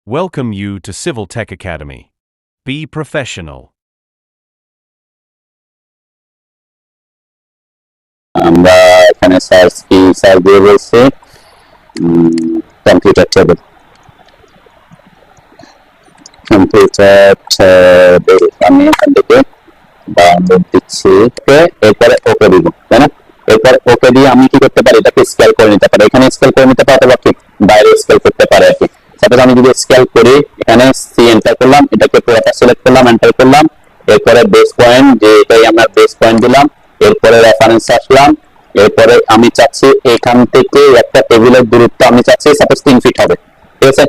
Welcome you to Civil Tech Academy. Be professional. আমরা এখানে search দিয়ে বলছি কম্পিউটার টেবিল আমি এখান থেকে ডাউনলোড দিচ্ছি, এরপরে ওকে দিব, তাই না? এরপর ওকে দিয়ে আমি কি করতে পারি, এটাকে স্কেল করে নিতে পারি। এখানে স্কেল করে নিতে পারতে বা বাইরে স্কেল করতে পারে আর কি। সাপোজ আমি যদি স্কেল করি, এখানে সি এন্টার করলাম, এটাকে পুরোটা সিলেক্ট করলাম, এন্টার করলাম, এরপরে বেস পয়েন্ট, যে এটাই আমরা বেস পয়েন্ট দিলাম, এরপরে রেফারেন্স আসলাম, এরপরে আমি চাচ্ছি এখান থেকে একটা টেবিলের দূরত্ব আমি চাচ্ছি সাপোজ 3 ফিট হবে, ঠিক আছে?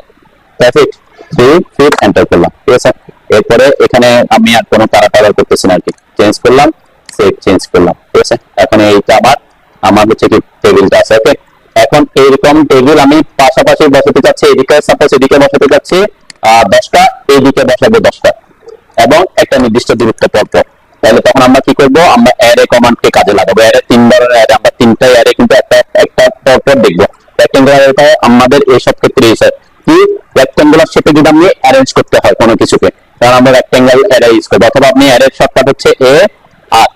3 ফিট এন্টার করলাম, ঠিক আছে? এরপরে এখানে আমি আর কোনো তাড়াতাড়ি করতেছি না আর কি, চেঞ্জ করলাম, সেভ চেঞ্জ করলাম, ঠিক আছে? এখন এইটা আমার হচ্ছে কি টেবিলটা আছে, ওকে? এখন এইরকম টেবিল আমি পাশাপাশি বসাতে চাচ্ছি, এদিকে সাপোজ এদিকে বসাতে চাচ্ছি 10টা, এইদিকে বসাবো 10টা এবং একটা নির্দিষ্ট দূরত্ব পরপর। তাহলে তখন আমরা কি করব, আমরা অ্যারে কমান্ডকে কাজে লাগাবো। অ্যারে 3 ধরনের অ্যারে, আমরা 3টা অ্যারে কিন্তু একটা পরপর দেখবো। রেক্টেঙ্গুলার অ্যারেটা আমাদের এই সব ক্ষেত্রে এসে কি রেক্টেঙ্গুলার শেপে যদি আমি অ্যারেঞ্জ করতে হয় কোনো কিছুকে, কারণ আমরা রেক্টেঙ্গুলার অ্যারে ইউজ করব। অথবা আপনি অ্যারের শর্টকাট হচ্ছে এ আর,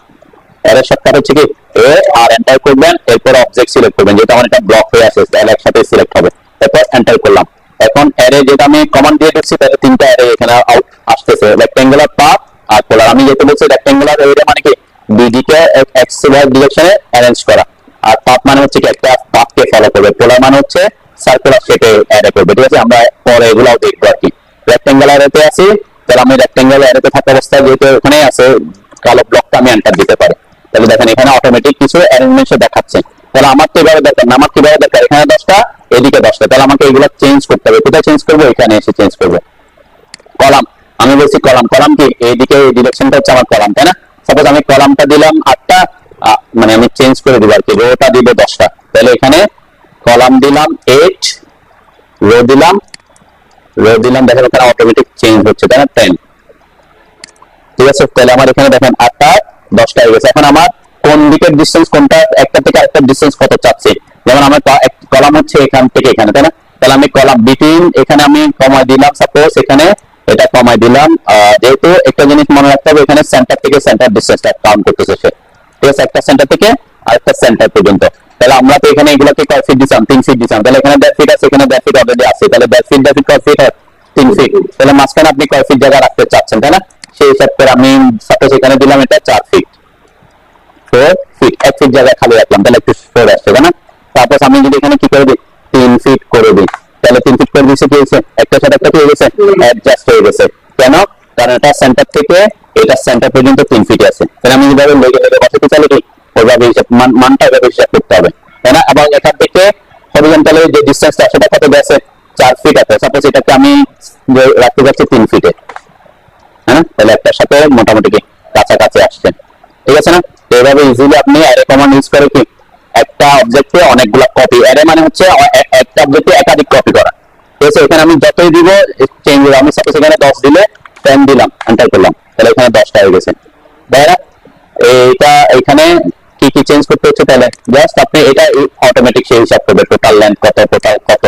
অ্যারের শর্টকাট হচ্ছে কি এ আর, এন্টার করবেন, এরপর অবজেক্ট সিলেক্ট করবেন, যেটা আমার এটা ব্লক হয়ে আছে তাহলে একসাথে সিলেক্ট হবে, তারপর এন্টার করলাম। এখন অ্যারে যেটা আমি কমান্ড দিয়ে দিচ্ছি, তাহলে 3টা অ্যারে এখানে আউট আসতেছে, রেক্টেঙ্গুলার পাথ আর পোলার। আমি যেটা বলছি রেক্টেঙ্গুলার এরিয়া মানে কি দুইদিকে এক্স ওয়াই ডিরেকশনে অ্যারেঞ্জ করা, আর পাথ মানে হচ্ছে কি একটা পাথকে ফলো করবে, পোলার মানে হচ্ছে সার্কুলার শেপে অ্যারে করবে, ঠিক আছে? আমরা পরে এগুলাও দেখবো আর কি। রেক্টেঙ্গুলার এতে আছি, তাহলে আমি রেক্টেঙ্গুলার এতে থাকা অবস্থায় যেহেতু ওখানে আছে কালো ব্লকটা, আমি এন্টার দিতে পারি। তাহলে দেখেন এখানে অটোমেটিক কিছু অ্যারেঞ্জমেন্ট দেখাচ্ছে। তাহলে আমার তো এভাবে দরকার না, আমার কিভাবে দরকার, এখানে 10টা এদিকে 10টা, তাহলে আমাকে এগুলো চেঞ্জ করতে হবে। কোথায় চেঞ্জ করবো, এখানে এসে চেঞ্জ করবো। কলাম, আমি বলছি কলাম কি এইদিকে এই ডিরেকশনটা হচ্ছে আমার কলাম, তাই না? সাপোজ আমি কলামটা দিলাম 8টা, মানে আমি চেঞ্জ করে দিব আর কি, রোটা দিব 10টা, তাহলে এখানে কলাম দিলাম 8, রো দিলাম দেখেন এখানে অটোমেটিক চেঞ্জ হচ্ছে, তাই না? 10, ঠিক আছে? তাহলে আমার এখানে দেখেন 8টা 10টা হয়ে গেছে। এখন আমার কোন দিকের ডিসটেন্স, কোনটা একটা থেকে আরেকটা ডিসটেন্স কত চাচ্ছি, যেমন আমার কলাম হচ্ছে এখান থেকে এখানে, তাই না? তাহলে আমি কলাম বিটুইন এখানে আমি কমাই দিলাম, সাপোজ এখানে এটা কমাই দিলাম, যেহেতু একটা জিনিস মনে রাখতে হবে, এখানে সেন্টার থেকে সেন্টার ডিসটেন্সটা কাউন্ট করতেছে সে, ঠিক আছে? একটা সেন্টার থেকে আরেকটা সেন্টার পর্যন্ত। তাহলে আমরা তো এখানে এগুলোকে কয় ফিট দিচ্ছি, 3 ফিট দিচ্ছি, তাহলে এখানে 1.5 ফিট আছে, এখানে 1.5 ফিট অলরেডি আছে, তাহলে 1.5 ফিট কয় ফিট হয়, 3 ফিট। তাহলে মাঝখানে আপনি কয় ফিট জায়গা রাখতে চাচ্ছেন, তাই না? সেই হিসাব করে আমি সাপোজ এখানে দিলাম এটা 4 ফিট, 4 ফিট, 1 ফিট জায়গা খালি রাখলাম, তাহলে একটু সরে আসছে, তাই না? তারপর আমি যদি এখানে কি করে দিই, 3 ফিট করে দিই, তাহলে 3 ফিট করে দিয়েছে, কি হয়েছে, একটা সাথে একটা কি হয়ে গেছে, অ্যাডজাস্ট হয়ে গেছে। কেন? কারণ এটা সেন্টার থেকে এটা সেন্টার পর্যন্ত 3 ফিট আছে। তাহলে আমি যেভাবে লেগে বসাতে চাইলে কি ওইভাবে মানটা এভাবে হিসাব করতে হবে, তাই না? এবং এখান থেকে হরিজন্টালে যে ডিসটেন্সটা সেটা কত গেছে, 4 ফিট আছে। সাপোজ এটাকে আমি রাখতে যাচ্ছি 3 ফিটে, হ্যাঁ, তাহলে একটার সাথে মোটামুটি কি কাছাকাছি আসছে, ঠিক আছে না? তো এইভাবে ইজিলি আপনি অ্যারে কমান্ড ইউজ করে কি একটা অবজেক্টে অনেকগুলো কপি, অ্যারে মানে হচ্ছে একটা অবজেক্টে একাধিক কপি করা, ঠিক আছে? এখানে আমি যতই দিব চেঞ্জ হবে। আমি সাপোজ এখানে 10 দিলে 10 দিলাম, এন্টার করলাম, তাহলে এখানে 10টা হয়ে গেছে। তাই এইটা এখানে কি কি চেঞ্জ করতে হচ্ছে, তাহলে জাস্ট আপনি এটা অটোমেটিক সেই হিসাব করবে, টোটাল লেন্থ কত, টোটাল কত।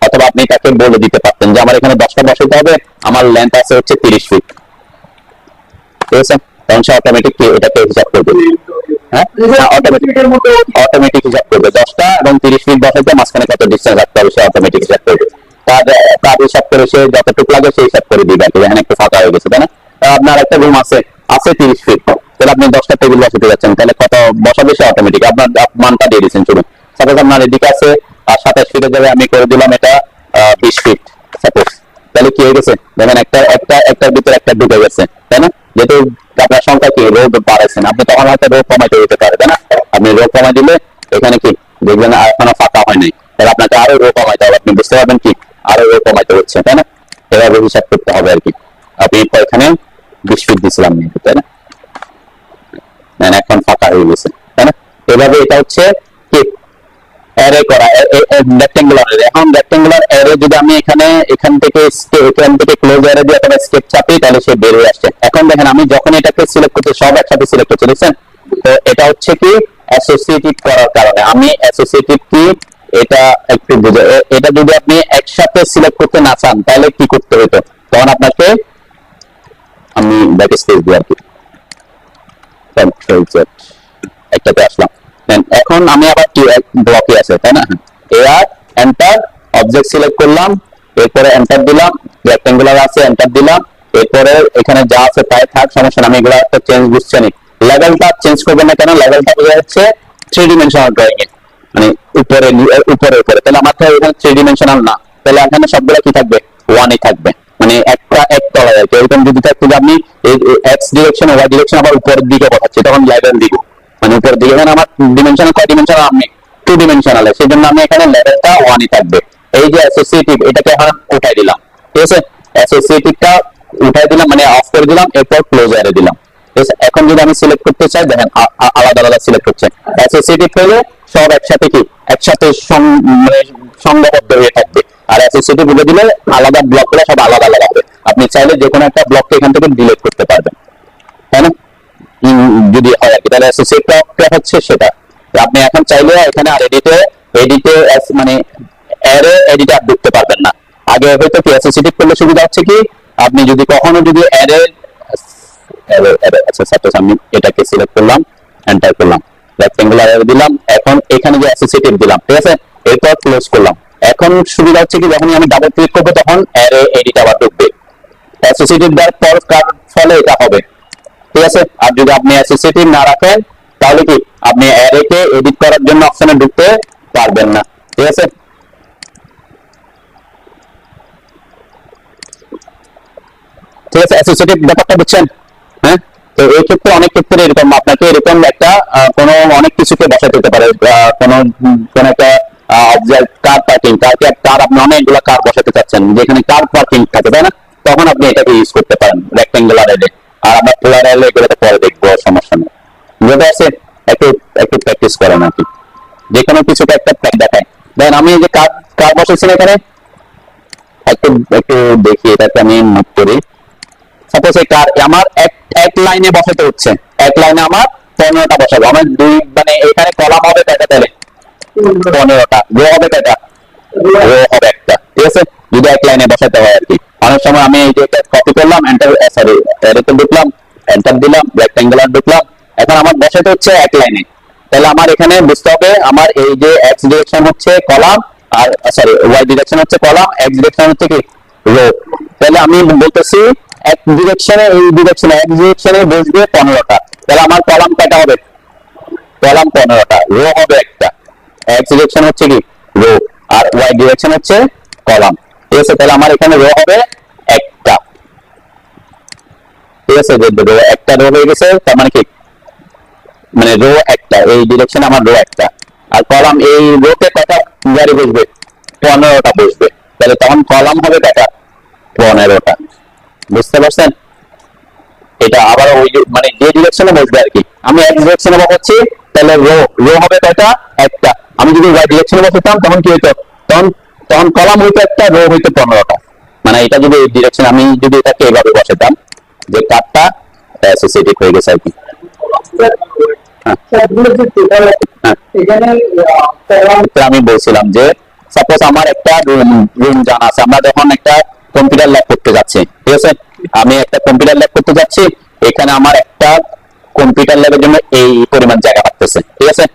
অথবা আপনি তাকে বলে দিতে পারতেন যে আমার এখানে 10টা বসাতে হবে, আমার লেন্থ আছে হচ্ছে 30 ফিট, ঠিক আছে? তখন সে অটোমেটিক এটাকে হিসাব করবে, হ্যাঁ, অটোমেটিক হিসাব করবে 10টা এবং 30 ফিট বসাতে মাঝখানে কত ডিসটেন্স রাখতে হবে, সে অটোমেটিক হিসাব করবে। তার হিসাব করে সে যতটুকু লাগে সেই হিসাব করে দিবে, এখানে একটু ফাঁকা হয়ে গেছে, তাই না? আপনার একটা রুম আছে 30 ফিট, তাহলে আপনি 10টা টেবিল বসাতে যাচ্ছেন, তাহলে কত বসাবে সে অটোমেটিক আপনার মানটা দিয়ে দিচ্ছেন শুরু। সাপোজ আপনার এদিকে আছে 27 ফিটের জায়গায় আমি করে দিলাম এটা 20 ফিট সাপোজ, তাহলে কি হয়ে গেছে দেখেন একটার ভিতরে একটা ঢুকে গেছে, তাই না? যেহেতু আপনার সংখ্যা কি রো বাড়াইছেন, আপনি তখন হয়তো রো কমাইতে দিতে পারে, তাই না? আপনি রো কমাই দিলে এখানে কি দেখবেন এখনো ফাঁকা হয় নাই, তাহলে আপনাকে আরো রো কমাইতে হবে, আপনি বুঝতে পারবেন কি আরো রো কমাইতে হচ্ছে, তাই না? এভাবে হিসাব করতে হবে আর কি। আপনি এখানে 20 ফিট দিছিলাম, তাই না? এখন ফাঁকা হয়ে গেছে, তাই না? এভাবে এটা হচ্ছে কি অ্যারে করা, রেক্টেঙ্গুলার অ্যারে। এখন রেক্টেঙ্গুলার অ্যারে যদি আমি এখান থেকে ক্লোজ অ্যারে দিয়ে অথবা স্কেপ চাপি, তাহলে সে বের হয়ে আসছে। এখন দেখেন আমি যখন এটাকে সিলেক্ট করতে সব একসাথে সিলেক্ট করতে দেখছেন, তো এটা হচ্ছে কি অ্যাসোসিয়েটিভ করার কারণে আমি অ্যাসোসিয়েটিভ কি এটা একটু বুঝে, এটা যদি আপনি একসাথে সিলেক্ট করতে না চান তাহলে কি করতে হতো, তখন আপনাকে আমি ব্যাক স্পেস দিই আর কি, কন্ট্রোল জেড একটাতে আসলাম। এখন আমি আবার কি ব্লকে আছে তাই না, এআর এন্টার, অবজেক্ট সিলেক্ট করলাম, এরপরে এন্টার দিলাম, রেক্টেঙ্গুলার আছে এন্টার দিলাম, এরপরে এখানে যা আছে তাই থাক, সমস্যা না, আমি এগুলো একটা চেঞ্জ বুঝছি না। লেভেলটা চেঞ্জ করবেন না কেন, লেভেলটা বোঝা যাচ্ছে 3 ডিমেনশনাল ড্রয়িং এ, মানে উপরে উপরে উপরে, তাহলে আমার তো এখানে 3 ডিমেনশনাল না, তাহলে এখানে সবগুলো কি থাকবে, 1 থাকবে, মানে একটা এক তলায় আছে। এরকম যদি থাকতো যে আমি এক্স ডিরেকশন ওয়াই ডিরেকশন আবার উপরের দিকে বসাচ্ছি, তখন লেভেল দিব, মানে উপরের দিকে, এখানে আমার ডিমেনশনাল কয় ডিমেনশনাল, আমি 2 ডিমেনশনাল, সেই জন্য আমি এখানে লেভেলটা 1 থাকবে। এই যে অ্যাসোসিয়েটিভ এটাকে এখন উঠাই দিলাম, ঠিক আছে, অ্যাসোসিয়েটিভটা উঠাই দিলাম, মানে অফ করে দিলাম, এরপর ক্লোজারে দিলাম। এখন যদি আমি সিলেক্ট করতে চাই, দেখেন আলাদা আলাদা সিলেক্ট হচ্ছে। অ্যাসোসিয়েটিভ হলে সব একসাথে কি একসাথে মানে সংঘবদ্ধ হয়ে থাকবে, আর অ্যাসোসিয়েটিভ বলে দিলে আলাদা ব্লকগুলো সব আলাদা আলাদা হবে। আপনি চাইলে যে কোনো একটা ব্লককে এখান থেকে ডিলিট করতে পারবেন, তাই না, যদি হয় আর কি। তাহলে অ্যাসোসিয়েটিভটা হচ্ছে সেটা। আপনি এখন চাইলে এখানে আর এডিটে এডিটে মানে অ্যারে এডিটর ঢুকতে পারবেন না। আগে হয়তো কি অ্যাসোসিয়েটিভ করলে সুবিধা হচ্ছে কি, আপনি যদি কখনো যদি অ্যারে আচ্ছা সাপোজ আমি এটাকে সিলেক্ট করলাম, এন্টার করলাম, রেক্টেঙ্গুলার অ্যারে দিলাম, এখন এখানে যে অ্যাসোসিয়েটিভ দিলাম, ঠিক আছে, এরপর ক্লোজ করলাম। এখন সুবিধা হচ্ছে কি, যখন আমি ডাবল ক্লিক করবো তখন অ্যারে এডিট আবার ঢুকবে, অ্যাসোসিয়েটিভ দেওয়ার পর কার ফলে এটা হবে, ঠিক আছে। আর যদি আপনি অ্যাসোসিয়েটিভ না রাখেন তাহলে কি আপনি অ্যারেকে এডিট করার জন্য অপশনে ঢুকতে পারবেন না, ঠিক আছে। ঠিক আছে, অ্যাসোসিয়েটিভ ব্যাপারটা বুঝছেন, হ্যাঁ। তো এই ক্ষেত্রে অনেক ক্ষেত্রে এরকম আপনাকে এরকম একটা কোনো অনেক কিছুকে বসাতে হতে পারে, কোনো কোনো একটা অবজেক্ট, কার পার্কিং, কার আপনি অনেকগুলো কার বসাতে চাচ্ছেন, যেখানে কার পার্কিং থাকে তাই না, তখন আপনি এটাকে ইউজ করতে পারেন রেক্টেঙ্গুলার এলে। আর আমরা পোলার এলে এগুলোতে পরে দেখবো, সমস্যা নেই, যেটা আছে একটু একটু প্র্যাকটিস করেন আর কি, যে কোনো কিছুটা একটা দেখায়। দেন আমি এই যে কার কার বসেছি এখানে, একটু একটু দেখি, এটাকে আমি মুভ করি। সাপোজ এই কার আমার এক লাইনে বসাতে হচ্ছে, এক লাইনে আমার 15টা বসাবো, আমার দুই মানে এখানে কলাম হবে কয়টা, তাহলে 15টা, রো হবে কয়টা, রো হবে একটা, ঠিক আছে, যদি এক লাইনে বসাতে হয় আর কি। অনেক সময় আমি এই যে কপি করলাম, এন্টার সরি এরকম ঢুকলাম, এন্টার দিলাম, রেক্টেঙ্গুলার ঢুকলাম, এখন আমার বসাতে হচ্ছে এক লাইনে। তাহলে আমার এখানে বুঝতে হবে আমার এই যে এক্স ডিরেকশন হচ্ছে কলাম, আর সরি ওয়াই ডিরেকশন হচ্ছে কলাম, এক্স ডিরেকশন হচ্ছে কি রো। তাহলে আমি বলতেছি এক ডিরেকশনে, এই ডিরেকশনে এক ডিরেকশনে বসবে 15টা, তাহলে আমার কলাম কয়টা হবে, কলাম 15টা, রো হবে একটা, এক্স ডিরেকশন হচ্ছে কি রো, আর ওয়াই ডিরেকশন হচ্ছে কলাম, ঠিক আছে। তাহলে আমার এখানে রো হবে একটা, ঠিক আছে, রো একটা রো হয়ে গেছে, তার মানে কি মানে রো একটা, এই ডিরেকশনে আমার রো একটা, আর কলাম এই রোতে কয়টা গাড়ি বসবে, 15টা বসবে, তাহলে তখন কলাম হবে কয়টা, 15টা, বুঝতে পারছেন। এটা আবার ওই মানে যে ডিরেকশনে বসবে আর কি, আমি এক ডিরেকশনে বসাচ্ছি, তাহলে রো রো হবে কয়টা, একটা। আমি যদি ওয়াই ডিরেকশনে বসাতাম তখন কি হইতো, তখন তখন কলাম হইতো একটা, রো হইতো 15টা। মানে এটা যদি এই ডিরেকশন আমি যদি এটাকে এইভাবে বসাতাম, যে কারটা অ্যাসোসিয়েটিভ হয়ে গেছে আর কি। আমি বলছিলাম যে সাপোজ আমার একটা রুম জানা আছে, আমরা যখন একটা কম্পিউটার ল্যাব করতে যাচ্ছি, ঠিক আছে, আমি একটা কম্পিউটার ল্যাব করতে যাচ্ছি, এখানে আমার একটা কম্পিউটার ল্যাবের জন্য এই পরিমাণ জায়গা লাগতেছে, ঠিক আছে।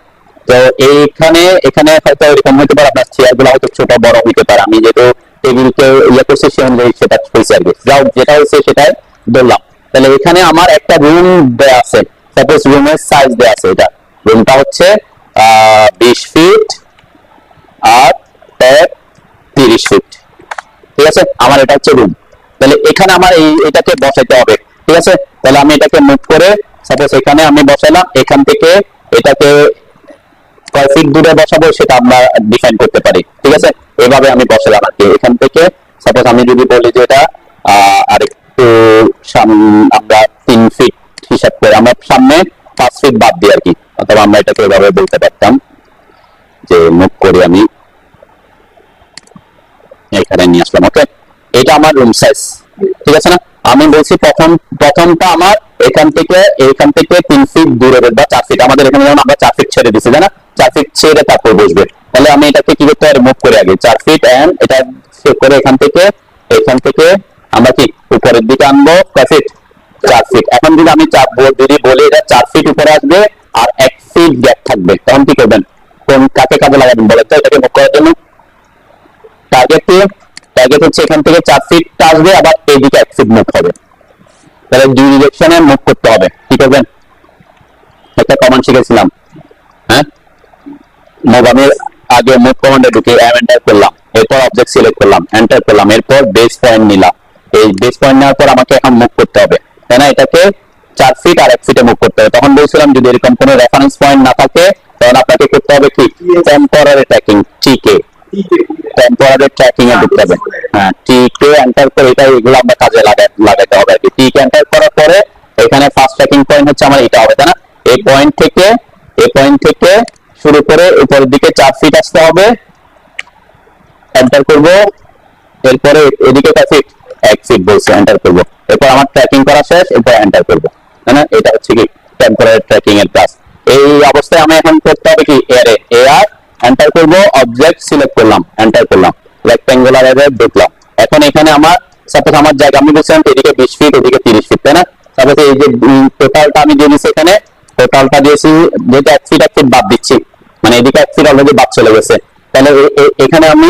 তো এইখানে এখানে হয়তো এরকম হতে পারে, আপনার চেয়ার গুলো হয়তো ছোট বড় হইতে পারে, আমি যেহেতু টেবিলকে ইয়ে করছি সে অনুযায়ী সেটা হয়েছে আর কি, যাও যেটা হয়েছে সেটাই ধরলাম। তাহলে এখানে আমার একটা রুম দেওয়া আছে, সাপোজ রুমের সাইজ দেওয়া আছে, এটা রুমটা হচ্ছে 20 ফিট আর 30 ফিট, ঠিক আছে, আমার এটা হচ্ছে রুম। তাহলে এখানে আমার এটাকে বসাইতে হবে, ঠিক আছে। তাহলে আমি এটাকে মুভ করে সাপোজ এখানে আমি বসাইলাম, এখান থেকে এটাকে কয় ফিট দূরে বসাবো সেটা আমরা ডিফাইন করতে পারি, ঠিক আছে। এভাবে আমি বসালাম আর কি, এখান থেকে সাপোজ আমি যদি বলি যে এটা আরেকটু আমরা 3 ফিট হিসাব করে আমরা সামনে 5 ফিট বাদ দিই আর কি, অথবা আমরা এটাকে এভাবে বলতে পারতাম যে মুভ করি আমি এখানে নিয়ে আসলাম, ওকে। এটা আমার রুম সাইজ, ঠিক আছে না। আমি বলছি প্রথমটা আমার এখান থেকে 3 ফিট দূরে বা 4 ফিট, আমাদের এখানে যেমন আমরা 4 ফিট ছেড়ে দিছি, তাই না? 4 ফিট ছেড়ে তারপর বসবে। তাহলে আমি এটাকে কি করতে পারি, মুভ করে আগে 4 ফিট এন্ড এটা সেভ করে এখান থেকে আমরা কি উপরের দিকে আনবো কয় ফিট, 4 ফিট। এখন যদি আমি যদি বলি এটা 4 ফিট উপরে আসবে আর 1 ফিট গ্যাপ থাকবে, তখন কি করবেন, কোন কাকে কাজে লাগাবেন বলেন তো এটাকে মুভ করার জন্য? টার্গেট হচ্ছে এখান থেকে 4 ফিট আসবে, আবার এইদিকে 1 ফিট মুভ হবে। তাহলে দুই ডিরেকশনে মুভ করতে হবে, কি করবেন? একটা কমান্ড শিখেছিলাম, হ্যাঁ, মুভ। আমি আগে মুভ কমান্ডে ঢুকে এন্টার করলাম, এরপর অবজেক্ট সিলেক্ট করলাম, এন্টার করলাম, এরপর বেস পয়েন্ট নিলাম। এই বেস পয়েন্ট নেওয়ার পর আমাকে এখন মুভ করতে হবে, তাই না? এটাকে 4 ফিট আর 1 ফিটে মুভ করতে হবে। তখন বলছিলাম যদি এরকম কোনো রেফারেন্স পয়েন্ট না থাকে তখন আপনাকে করতে হবে কি, টেম্পোরারি ট্র্যাকিং, টেম্পোরারি ট্র্যাকিং এ ঢুকতে হবে। হ্যাঁ, টিকে এন্টার করে এটা এগুলো আমরা কাজে লাগাতে হবে আর কি। টিকে এন্টার করার পরে এখানে ফার্স্ট ট্র্যাকিং পয়েন্ট হচ্ছে আমার এটা হবে, তাই না? এই পয়েন্ট থেকে শুরু করে উপরের দিকে 4 ফিট আসতে হবে, এন্টার করব। এরপরে এদিকে কত ফিট, 1 ফিট বলছে, এন্টার করব। এরপর আমার ট্র্যাকিং করা শেষ, এরপর এন্টার করব, তাই না? এটা হচ্ছে কি টেম্পোরারি ট্র্যাকিং এর কাজ। এই অবস্থায় আমি এখন করতে হবে কি, এআর এন্টার করব, অবজেক্ট সিলেক্ট করলাম, এন্টার করলাম, রেক্ট্যাঙ্গুলার এরিয়া ঢুকলাম। এখন এখানে আমার সাপোজ আমার জায়গা আমি বলছিলাম এদিকে 20 ফিট, এদিকে 30 ফিট, তাই না? তারপরে এই যে টোটালটা আমি দিয়ে দিচ্ছি, এখানে টোটালটা দিয়েছি, যেটা 1 ফিট বাদ দিচ্ছি, মানে এদিকে 1 ফিট অলরেডি বাদ চলে গেছে। তাহলে এখানে আমি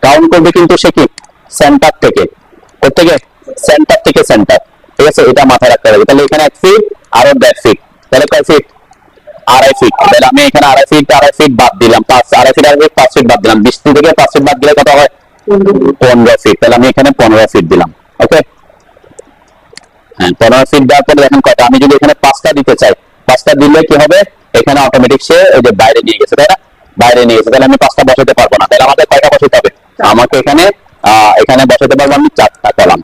কাউন্ট করবে কিন্তু সে কি সেন্টার থেকে সেন্টার, ঠিক আছে? এটা মাথায় রাখতে হবে। তাহলে এখানে 1 ফিট আরো 1.5 ফিট, তাহলে কয় ফিট, 2.5 ফিট। তাহলে আমি এখানে 2.5 ফিট বাদ দিলাম, 5 ফিট বাদ দিলাম। 20 থেকে 5 ফিট বাদ দিলে কত হয়, 15 ফিট। তাহলে আমি এখানে 15 ফিট দিলাম, ওকে। হ্যাঁ, 15 ফিট দেওয়ার পরে দেখেন কয়টা, আমি যদি এখানে 5টা দিতে চাই, 5টা দিলে কি হবে, এখানে অটোমেটিক সে ওই যে বাইরে নিয়ে গেছে, তাই না? বাইরে নিয়ে গেছে। তাহলে আমি 5টা বসাতে পারবো না, তাহলে আমাদের কয়টা বসাতে হবে, আমাকে এখানে বসাতে পারবো আমি 4টা কলাম,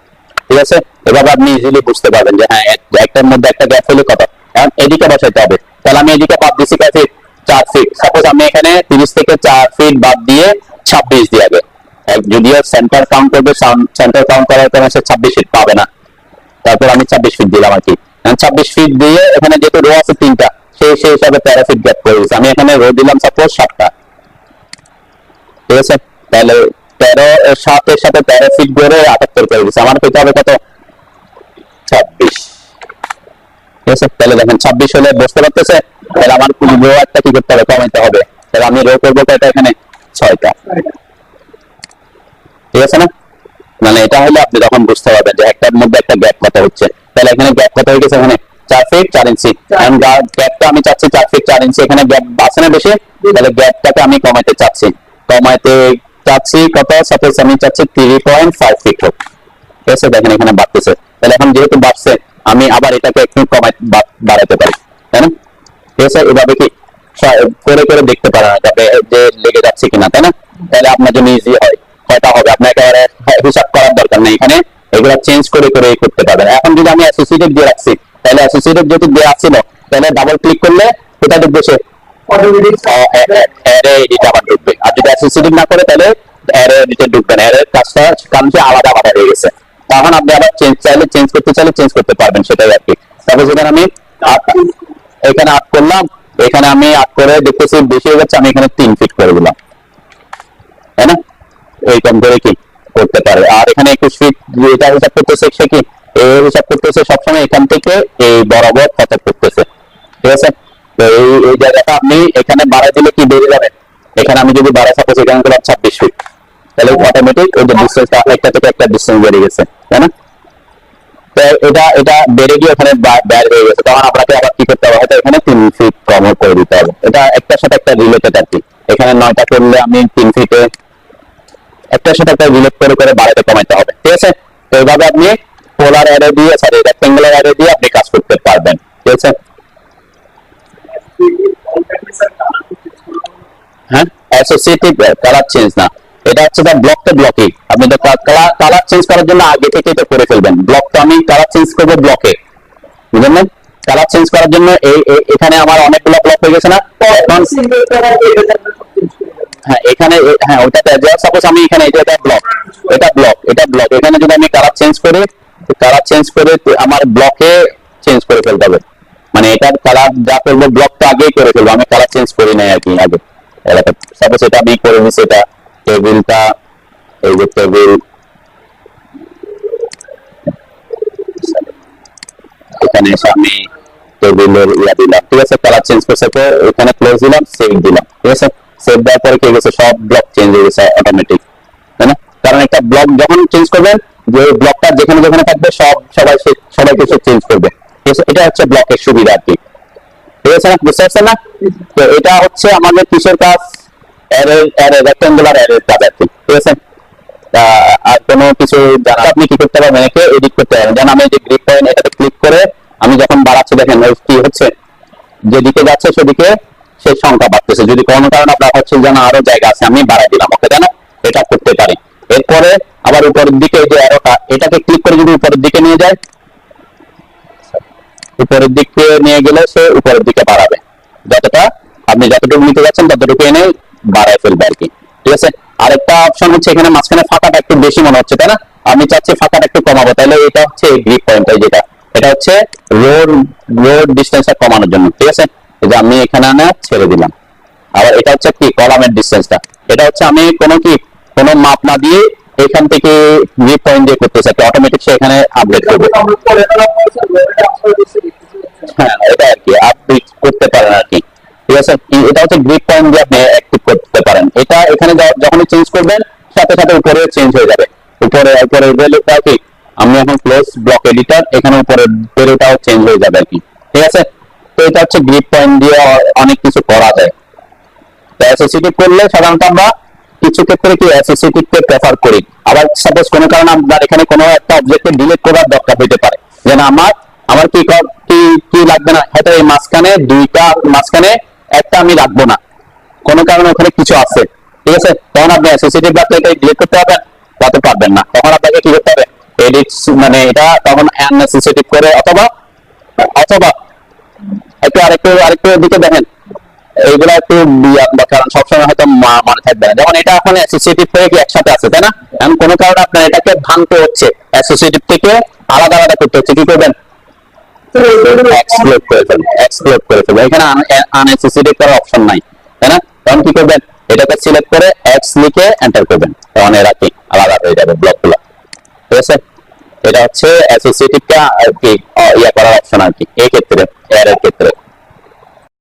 ঠিক আছে? এভাবে আপনি ইজিলি বুঝতে পারবেন যে হ্যাঁ একটার মধ্যে একটা গ্যাপ হলে কত। এখন এদিকে বসাইতে হবে, তাহলে আমি এদিকে বাদ দিচ্ছি কয় ফিট, 4 ফিট। সাপোজ আমি এখানে 30 থেকে 4 ফিট বাদ দিয়ে 26 দিয়ে আগে, যদিও সেন্টার কাউন্ট করবে, সেন্টার কাউন্ট করার কারণে সে 26 ফিট পাবে না। তারপর আমি 26 ফিট দিলাম আর কি। 26 ফিট দিয়ে এখানে যেহেতু রো আছে 3টা, সেই হিসাবে 13 ফিট গ্যাপ করে দিচ্ছি। আমি এখানে রো দিলাম সাপোজ 7টা, ঠিক আছে? তাহলে 7 এর সাথে 13 ফিট করে 78 করে দিচ্ছি। আমার পেতে হবে কত, 26, ঠিক আছে? তাহলে দেখেন 26 হলে বুঝতে পারতেছে। তাহলে আমার রো একটা কি করতে হবে, কমাইতে হবে। তাহলে আমি রো করবো কয়টা, এখানে 6টা, ঠিক আছে না? মানে এটা হলে আপনি তখন বুঝতে পারবেন যে একটার মধ্যে একটা গ্যাপ কত হচ্ছে। তাহলে এখানে গ্যাপ কত হয়ে গেছে, এখানে 4 ফিট 4 ইঞ্চি। গ্যাপটা আমি চাচ্ছি 4 ফিট 4 ইঞ্চি, এখানে গ্যাপ আছে না বেশি, তাহলে গ্যাপটাকে আমি কমাইতে চাচ্ছি কত, সাপোজ আমি চাচ্ছি 3.5 ফিট হোক, ঠিক আছে? দেখেন এখানে বাড়তেছে। তাহলে এখন যেহেতু বাড়ছে আমি আবার এটাকে একটু বাড়াতে পারি, তাই না? ঠিক আছে? এভাবে কি করে দেখতে পারেন যে লেগে যাচ্ছে কিনা, তাই না? তাহলে আপনার জন্য ইজি হয়। কয়টা হবে আপনার একেবারে হিসাব করার দরকার নেই, এখানে এগুলো চেঞ্জ করে করতে পারবেন। এখন যদি আমি অ্যাসোসিয়েটেড দিয়ে রাখছি, তাহলে অ্যাসোসিয়েটেড যেহেতু দেওয়া ছিল, তাহলে ডাবল ক্লিক করলে কোথায় ঢুকবে, সে অ্যারে এডিট আবার ঢুকবে। আর যদি অ্যাসোসিয়েটেড না করে তাহলে অ্যারে এডিটে ঢুকবে না, অ্যারে কাজটা কারণ সে আলাদা হয়ে গেছে। তখন আপনি আবার চেঞ্জ করতে পারবেন, সেটাই আর কি। তারপর যেখানে আমি এখানে 8 করলাম, এখানে আমি 8 করে দেখতেছি বেশি হয়ে যাচ্ছে, আমি এখানে 3 ফিট করে দিলাম, তাই না? এইরকম করে কি করতে পারে। আর এখানে 21 ফিট এটা হিসাব করতেছে, সে কি হিসাব করতেছে সবসময় এখান থেকে এই বরাবর কত করতেছে, ঠিক আছে? তো এই জায়গাটা আপনি এখানে বাড়াই দিলে কি বেড়ে যাবে, এখানে আমি যদি বাড়াই সাপোজ এখানে করলাম 26 ফিট, তাহলে অটোমেটিক ওই যে ডিসটেন্সটা একটা থেকে একটা ডিসটেন্স বেড়ে গেছে, তাই না? তো এটা বেড়ে গিয়ে ওখানে বাইরে হয়ে গেছে। তখন আপনাকে আবার কি করতে হবে, হয়তো এখানে 3 ফিট কম করে দিতে হবে। এটা একটার সাথে একটা রিলেটেড আর কি। এখানে 9টা করলে আমি 3 ফিটে একটার সাথে একটা রিলেট করে বাড়াতে কমাইতে হবে, ঠিক আছে? তো এইভাবে আপনি পোলার অ্যারে দিয়ে রেক্ট্যাঙ্গুলার অ্যারে দিয়ে আপনি কাজ করতে পারবেন, ঠিক আছে? হ্যাঁ, অ্যাসোসিয়েটিভ কালার চেঞ্জ না, এটা হচ্ছে দা ব্লক তো ব্লকে আপনি তো কালার চেঞ্জ করার জন্য আগে থেকে এটা করে ফেলবেন। ব্লক তো আমি কালার চেঞ্জ করবো ব্লকে, বুঝলেন? কালার চেঞ্জ করার জন্য এখানে আমার অনেকগুলো ব্লক হয়ে গেছে না, হ্যাঁ এখানে, হ্যাঁ ওইটাতে সাপোজ আমি এখানে এটা ব্লক এখানে যদি আমি কালার চেঞ্জ করি, কালার চেঞ্জ করে আমার ব্লকে চেঞ্জ করে ফেলতে হবে, মানে এটার কালার যা করবো ব্লকটা আগেই করে ফেলবো, আমি কালার চেঞ্জ করি নাই আর কি আগে। সাপোজ এটা আমি করে দিচ্ছি, এটা টেবিলটা, এই যে টেবিল, এখানে এসে আমি টেবিলের ইয়া দিলাম, ঠিক আছে, কালার চেঞ্জ করছে, তো এখানে ক্লোজ দিলাম, সেভ দিলাম, ঠিক আছে। সেভ দেওয়ার পরে কি গেছে, সব ব্লক চেঞ্জ হয়ে গেছে অটোমেটিক, তাই না? কারণ একটা ব্লক যখন চেঞ্জ করবেন, যে ব্লকটা যেখানে যেখানে থাকবে সবাইকে সে চেঞ্জ করবে, ঠিক আছে। এটা হচ্ছে ব্লকের সুবিধা আর কি, ঠিক আছে না, বুঝতে পারছেন না? তো এটা হচ্ছে আমাদের কিসের কাজ, রেক্টাঙ্গুলার অ্যারের কাজ আর কি, ঠিক আছে। আর কোনো কিছু জানা আপনি কি করতে পারবেন, একে এডিট করতে পারবেন। যেমন আমি যে গ্রিড পয়েন্ট, এটাতে ক্লিক করে আমি যখন বাড়াচ্ছি, দেখেন কি হচ্ছে, যেদিকে যাচ্ছে সেদিকে সেই সংখ্যা বাড়তেছে। যদি কোনো কারণে আপনার হচ্ছে যেন আরো জায়গা আছে, আমি বাড়াই দিলাম, ওকে, তাই না? এটা করতে পারি। এরপরে আবার উপরের দিকে যে অ্যারোটা, এটাকে ক্লিক করে যদি উপরের দিকে নিয়ে যায়, উপরের দিকে নিয়ে গেলে সে উপরের দিকে বাড়াবে, যতটা আপনি যতটুকু নিতে যাচ্ছেন ততটুকু এনে বাড়ায় ফেলবে আর কি, ঠিক আছে। আরেকটা অপশন হচ্ছে এখানে মাঝখানে ফাঁকাটা একটু বেশি মনে হচ্ছে, তাই না? আমি চাচ্ছি ফাঁকাটা একটু কমাবো, তাহলে এটা হচ্ছে গ্রিপ পয়েন্ট, যেটা এটা হচ্ছে রোড ডিস্টেন্সটা কমানোর জন্য, ঠিক আছে। এই যে আমি এখানে আনা ছেড়ে দিলাম। আবার এটা হচ্ছে কি কলামের ডিস্টেন্সটা, এটা হচ্ছে আমি কোনো মাপ না দিয়ে এখান থেকে গ্রিপ পয়েন্ট দিয়ে করতেছি, অটোমেটিক সে এখানে আপডেট করবে। হ্যাঁ, এটা আর কি আপডেট করতে পারেন আর কি, ঠিক আছে। এটা হচ্ছে গ্রিড পয়েন্ট দিয়ে আপনি অ্যাক্টিভ করতে পারেন। এটা এখানে যখনই চেঞ্জ করবেন সাথে সাথে উপরে চেঞ্জ হয়ে যাবে, উপরে লেখা কি, আমি এখন ক্লোজ ব্লক এডিটর, এখানে উপরে পেরোটাও চেঞ্জ হয়ে যাবে আর কি, ঠিক আছে। তো এটা হচ্ছে গ্রিড পয়েন্ট দিয়ে অনেক কিছু করা যায়। তো অ্যাসোসিয়েটিভ করলে সাধারণত আমরা কিছু ক্ষেত্রে কি অ্যাসোসিয়েটিভ কে প্রেফার করি। আবার সাপোজ কোনো কারণে আপনার এখানে কোনো একটা অবজেক্টকে ডিলিট করার দরকার হতে পারে, যেন আমার কি লাগবে না, হয়তো এই মাঝখানে একটা আমি রাখবো না, কোনো কারণে ওখানে কিছু আছে, ঠিক আছে। তখন আপনি অ্যাসোসিয়েটিভ রাখলে এটা ডিলিট করতে পারবেন না, তখন আপনাকে কি করতে হবে, এডিট, মানে এটা তখন আনঅ্যাসোসিয়েটিভ করে, অথবা আরেকটু দিকে দেখেন, এইগুলা একটু কারণ সবসময় হয়তো মনে থাকবে না। যেমন এটা এখন অ্যাসোসিয়েটিভ হয়ে কি একসাথে আছে, তাই না? এখন কোনো কারণে আপনার এটাকে ভাঙতে হচ্ছে, অ্যাসোসিয়েটিভ থেকে আলাদা আলাদা করতে হচ্ছে, কি করবেন, এক্সপ্লোড করে ফেলবেন। এখানে আনঅ্যাসোসিয়েটিভ করার অপশন নাই, তাই না? তখন কি করবেন, এটাকে সিলেক্ট করে এক্স লিখে এন্টার করবেন, তখন এরা কি আলাদা হয়ে যাবে ব্লকগুলো, ঠিক আছে। এটা হচ্ছে অ্যাসোসিয়েটিভটা আর কি ইয়া করার অপশন আর কি, এই ক্ষেত্রে এর ক্ষেত্রে।